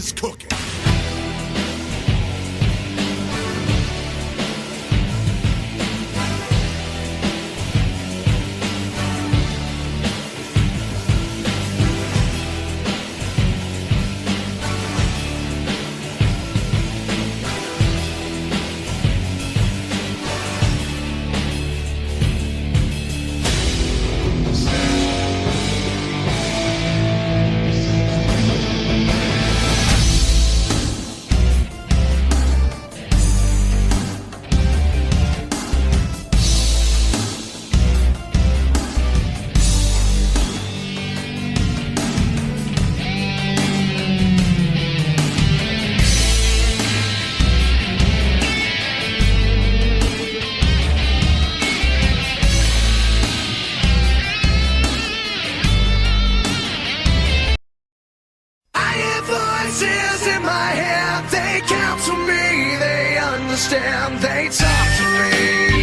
is cooking. In my head, they counsel me, they understand, they talk to me.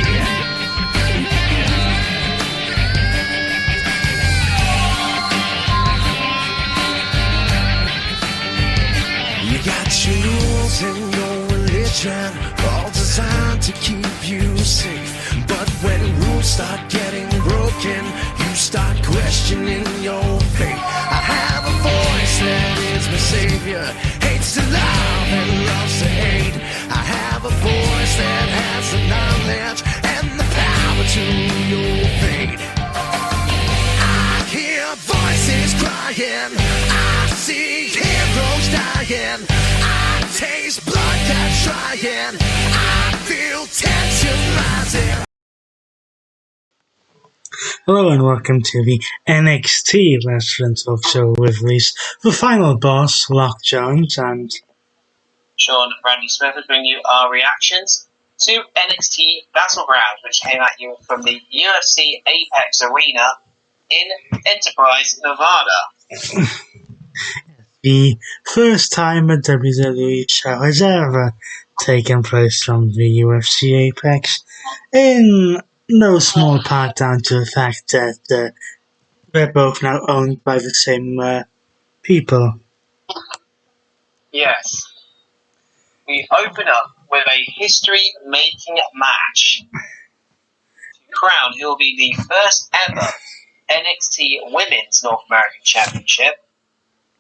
You got your rules and your religion, all designed to keep you safe. But when rules start getting broken, you start questioning your faith. I have a voice that is my savior, hates to love and loves to hate. I have a voice that has the knowledge and the power to your fate. I hear voices crying, I see heroes dying, I taste blood that's trying, I feel tension rising. Hello and welcome to the NXT Wrestling Talk Show with Reese, the final boss, Lock Jones, and Sean Randy Smith will bring you our reactions to NXT Battleground, which came at you from the UFC Apex arena in Enterprise, Nevada. the first time a WWE show has ever taken place from the UFC Apex, in no small part down to the fact that they're both now owned by the same people. Yes. We open up with a history-making match to crown who will be the first ever NXT Women's North American Championship,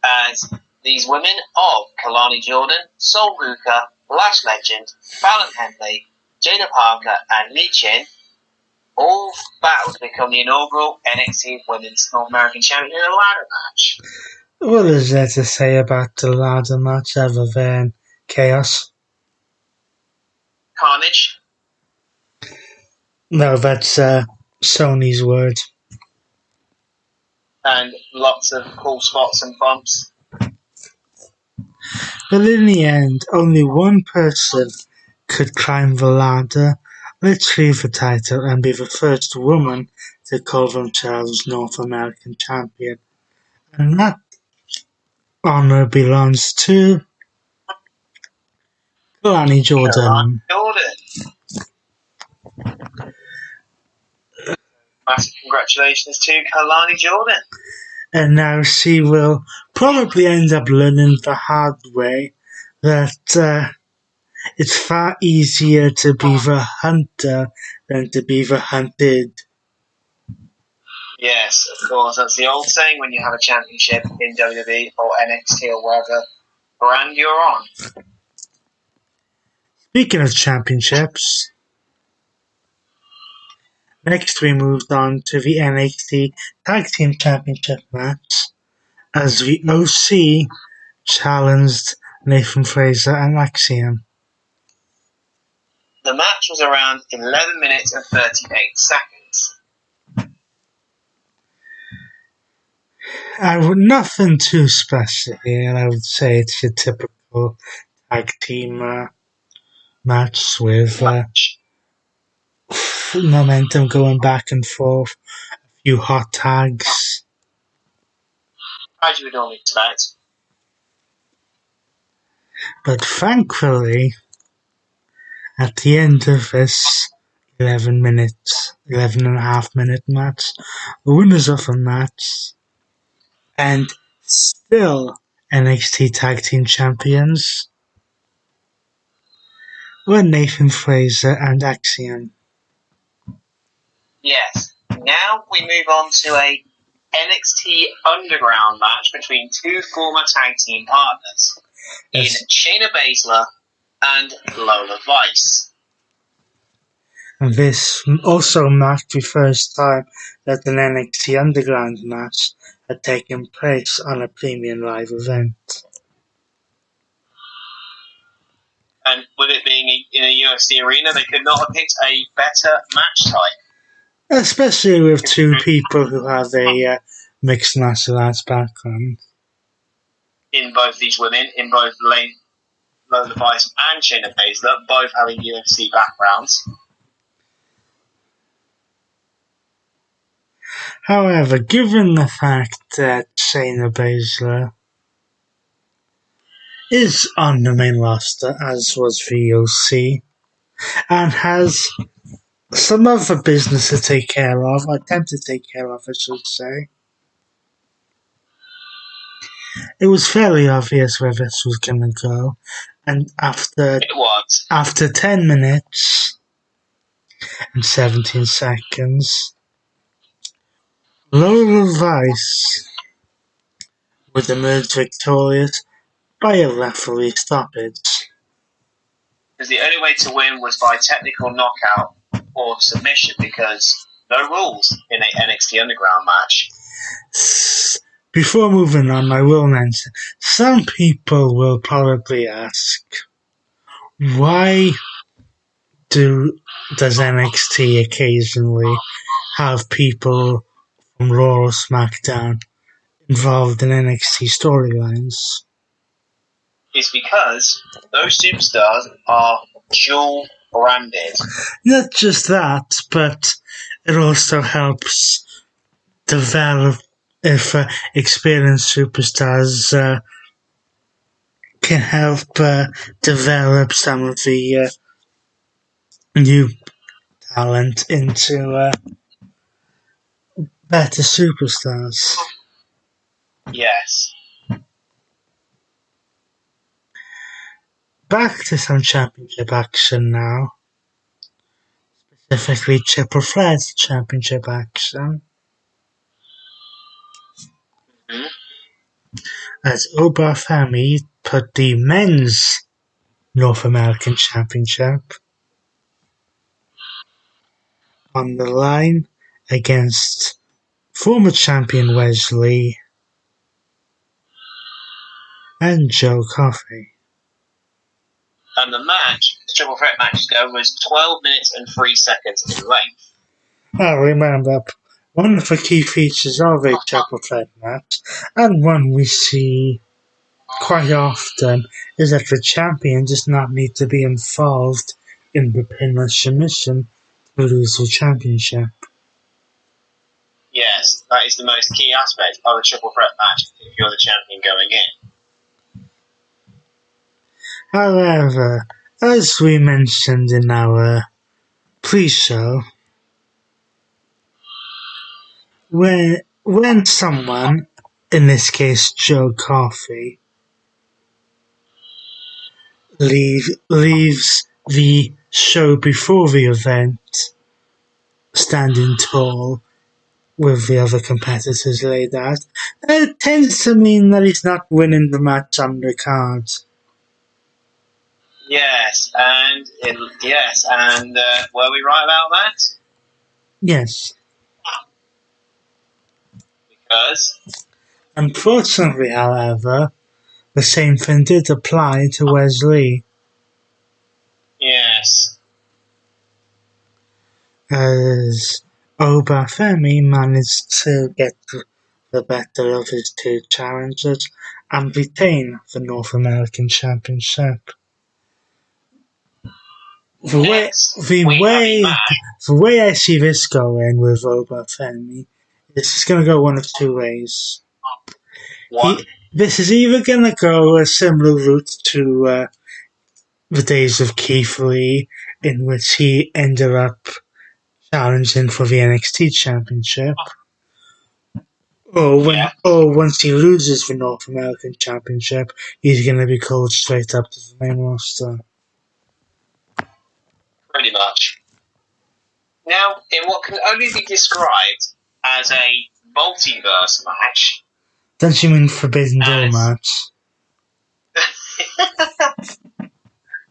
as these women of Kalani Jordan, Sol Ruka, Lash Legend, Fallon Henley, Jada Parker, and Lee Chin all battle to become the inaugural NXT Women's North American Champion in a ladder match. What is there to say about the ladder match other than chaos? Carnage. No, that's Sony's word. And lots of cool spots and bumps. But in the end, only one person could climb the ladder, retrieve the title, and be the first woman to call themselves North American Champion. And that honor belongs to Kalani Jordan. Massive congratulations to Kalani Jordan. And now she will probably end up learning the hard way that it's far easier to be the hunter than to be the hunted. Yes, of course. That's the old saying when you have a championship in WWE or NXT or wherever brand you're on. Speaking of championships, next we moved on to the NXT Tag Team Championship match as the OC challenged Nathan Fraser and Axiom. The match was around 11 minutes and 38 seconds. Nothing too special here. I would say it's your typical tag team match with momentum going back and forth, a few hot tags. As you would normally expect. But thankfully, at the end of this 11 and a half minute match, the winners of the match, and still NXT Tag Team Champions were Nathan Fraser and Axiom. Yes. Now we move on to a NXT Underground match between two former tag team partners in Shayna Baszler and Lola Vice. And this also marked the first time that an NXT Underground match had taken place on a premium live event. And with it being in a UFC arena, they could not have picked a better match type. Especially with two people who have a mixed martial arts background. In both these women, in both Lola Vice and Shayna Baszler, both having UFC backgrounds. However, given the fact that Shayna Baszler is on the main roster, as was VOC, and has some other business to take care of, or attempt to take care of, I should say, it was fairly obvious where this was going to go. And after 10 minutes and 17 seconds, Lola Vice would emerge victorious by a referee stoppage. Because the only way to win was by technical knockout or submission, because no rules in an NXT Underground match. Before moving on, I will mention, some people will probably ask, why does NXT occasionally have people from Raw or SmackDown involved in NXT storylines? It's because those superstars are dual branded. Not just that, but it also helps develop if experienced superstars can help develop some of the new talent into better superstars. Yes. Back to some championship action now. Specifically Triple Threat championship action. Mm-hmm. As Oba Femi put the men's North American Championship on the line against former champion Wesley and Joe Coffey. And the match, the Triple Threat match ago, was 12 minutes and 3 seconds in length. I remember one of the key features of a Triple Threat match, and one we see quite often, is that the champion does not need to be involved in the pin or submission to lose the championship. Yes, that is the most key aspect of a Triple Threat match if you're the champion going in. However, as we mentioned in our pre-show, when someone, in this case Joe Coffey, leaves the show before the event standing tall with the other competitors laid out, it tends to mean that he's not winning the match on the card. Yes, and were we right about that? Yes. Because? Unfortunately, however, the same thing did apply to Wesley. Yes. As Oba Femi managed to get the better of his two challengers and retain the North American Championship. The way I see this going with Oba Femi is it's going to go one of two ways. This is either going to go a similar route to the days of Keith Lee, in which he ended up challenging for the NXT Championship, Or once he loses the North American Championship, he's going to be called straight up to the main roster. Pretty much. Now, in what can only be described as a multiverse match. Don't you mean Forbidden Door match?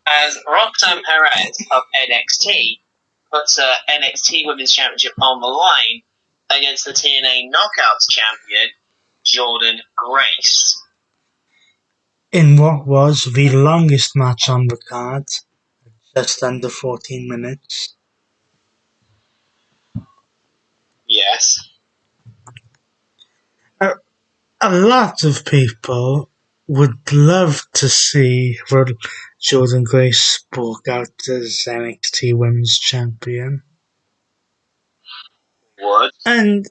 As Roxanne Perez of NXT puts her NXT Women's Championship on the line against the TNA Knockouts champion, Jordan Grace. In what was the longest match on the card, just under 14 minutes. Yes. A lot of people would love to see Jordan Grace walk out as NXT Women's Champion. Would. And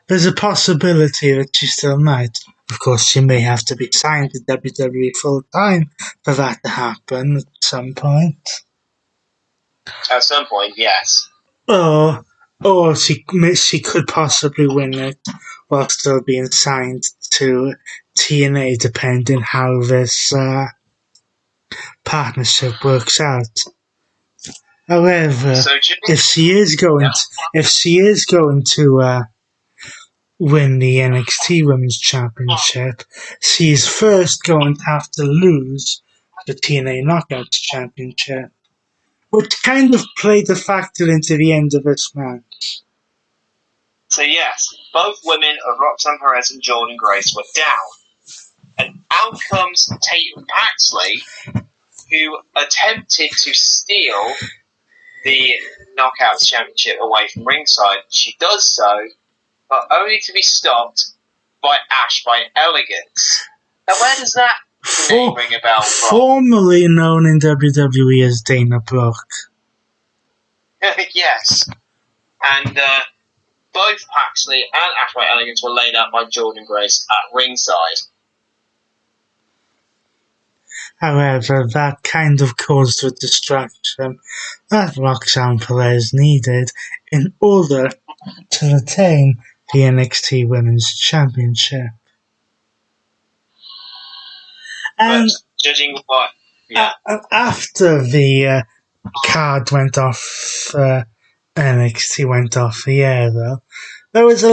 there's a possibility that she still might. Of course, she may have to be signed to WWE full-time for that to happen at some point. At some point, yes. Or she could possibly win it while still being signed to TNA, depending how this partnership works out. However, if she is going to win the NXT Women's Championship, she's first going to have to lose the TNA Knockouts Championship, which kind of played a factor into the end of this match. So yes, both women of Roxanne Perez and Jordan Grace were down. And out comes Tatum Paxley, who attempted to steal the Knockouts Championship away from ringside. She does so, but only to be stopped by Ash by Elegance. Now where does that name ring a bell from? Formerly known in WWE as Dana Brooke. Yes. And both Paxley and Ash by Elegance were laid out by Jordan Grace at ringside. However, that kind of caused the distraction that Roxanne Perez needed in order to retain the NXT Women's Championship. And but judging by... Yeah. After the card went off, NXT went off the air, though, there was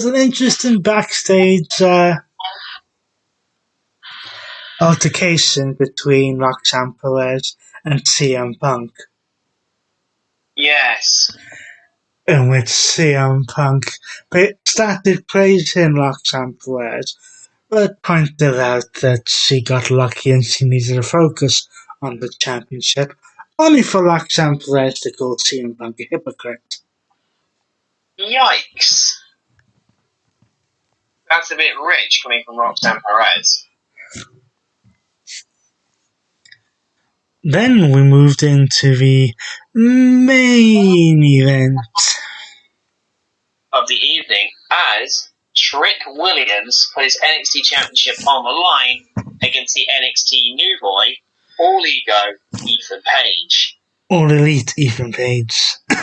an interesting backstage altercation between Roxanne Perez and CM Punk. Yes. In which CM Punk started praising Roxanne Perez, but pointed out that she got lucky and she needed to focus on the championship, only for Roxanne Perez to call CM Punk a hypocrite. Yikes. That's a bit rich coming from Roxanne Perez. Then we moved into the main event of the evening as Trick Williams put his NXT Championship on the line against the NXT new boy, All Ego, Ethan Page. All Elite Ethan Page. We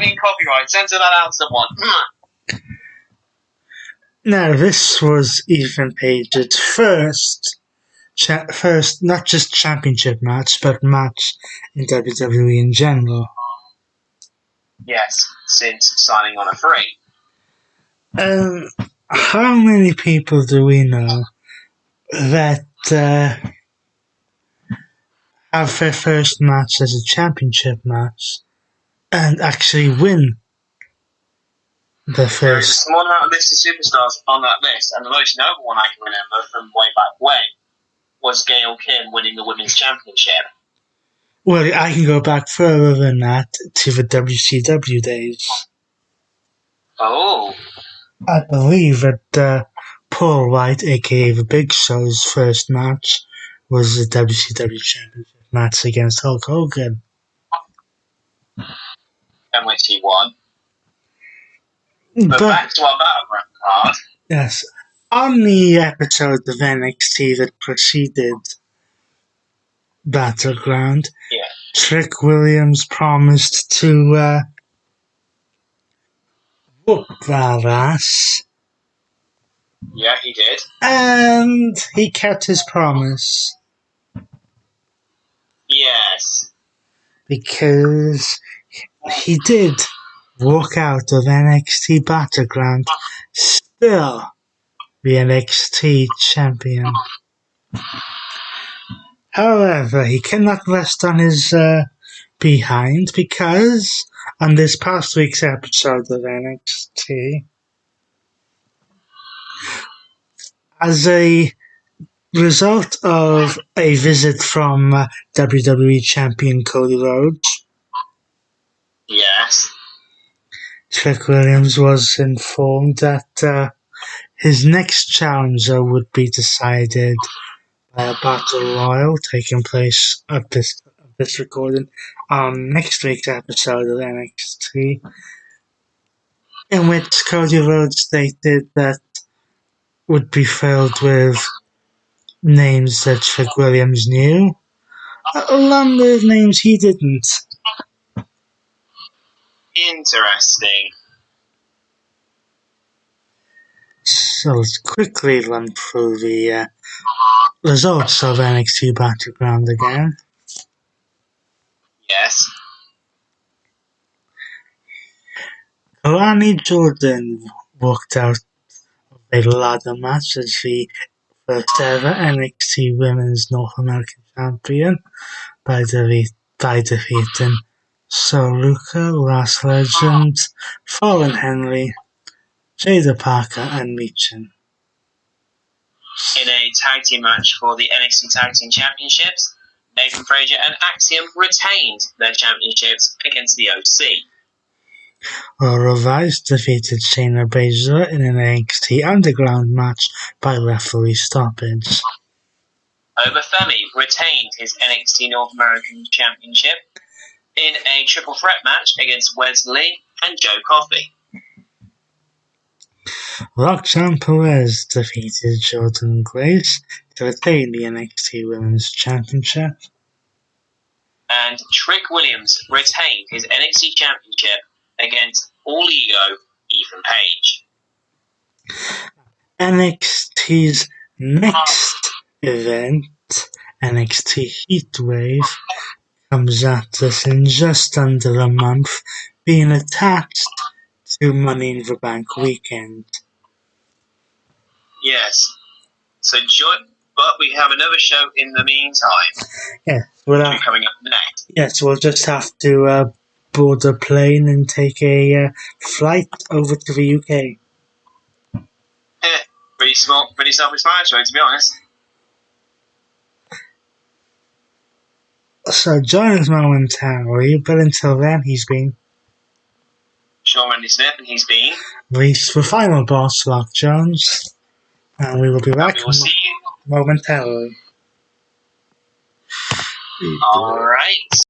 mean copyright. Censor that out, someone. Now, this was Ethan Page's first not just championship match, but match in WWE in general. Yes, since signing on a free. How many people do we know that have their first match as a championship match and actually win the first? There is a small amount of list of superstars on that list, and the most notable one I can remember from way back when was Gail Kim winning the Women's Championship. Well, I can go back further than that to the WCW days. Oh. I believe that Paul White, aka The Big Show's first match, was the WCW Championship match against Hulk Hogan. And which he won. But back to our Battleground card. Yes. On the episode of NXT that preceded Battleground, Trick Williams promised to whooped that ass, Yeah, he did. and he kept his promise Yes. because he did walk out of NXT Battleground still the NXT champion. However, he cannot rest on his behind because on this past week's episode of NXT, as a result of a visit from WWE champion Cody Rhodes, Yes. Trick Williams was informed that his next challenger would be decided by a battle royal taking place at this recording on next week's episode of NXT, in which Cody Rhodes stated that would be filled with names that Trick Williams knew, along with names he didn't. Interesting. So let's quickly run through the results of NXT Battleground again. Yes. Kalani Jordan walked out of a ladder match as the first ever NXT Women's North American Champion by defeating Soluka, Last Legend, Fallen Henry, Jada Parker, and Meechin. In a tag team match for the NXT Tag Team Championships, Nathan Frazier and Axiom retained their championships against the OC. Aura Vice defeated Shayna Baszler in an NXT Underground match by referee stoppage. Obafemi retained his NXT North American Championship in a triple threat match against Wes Lee and Joe Coffey. Roxanne Perez defeated Jordan Grace to retain the NXT Women's Championship. And Trick Williams retained his NXT Championship against All Ego Ethan Page. NXT's next event, NXT Heatwave, comes at us in just under a month, being attached to Money in the Bank weekend. Yes. So but we have another show in the meantime. Yeah, Coming up next. Yes, we'll just have to board a plane and take a flight over to the UK. Pretty self-explanatory, to be honest. So join us momentarily, but until then, he's been Sean Randy Smith, and he's been Reese, the final boss, Rock Jones, and we will be back we will see you momentarily. All right.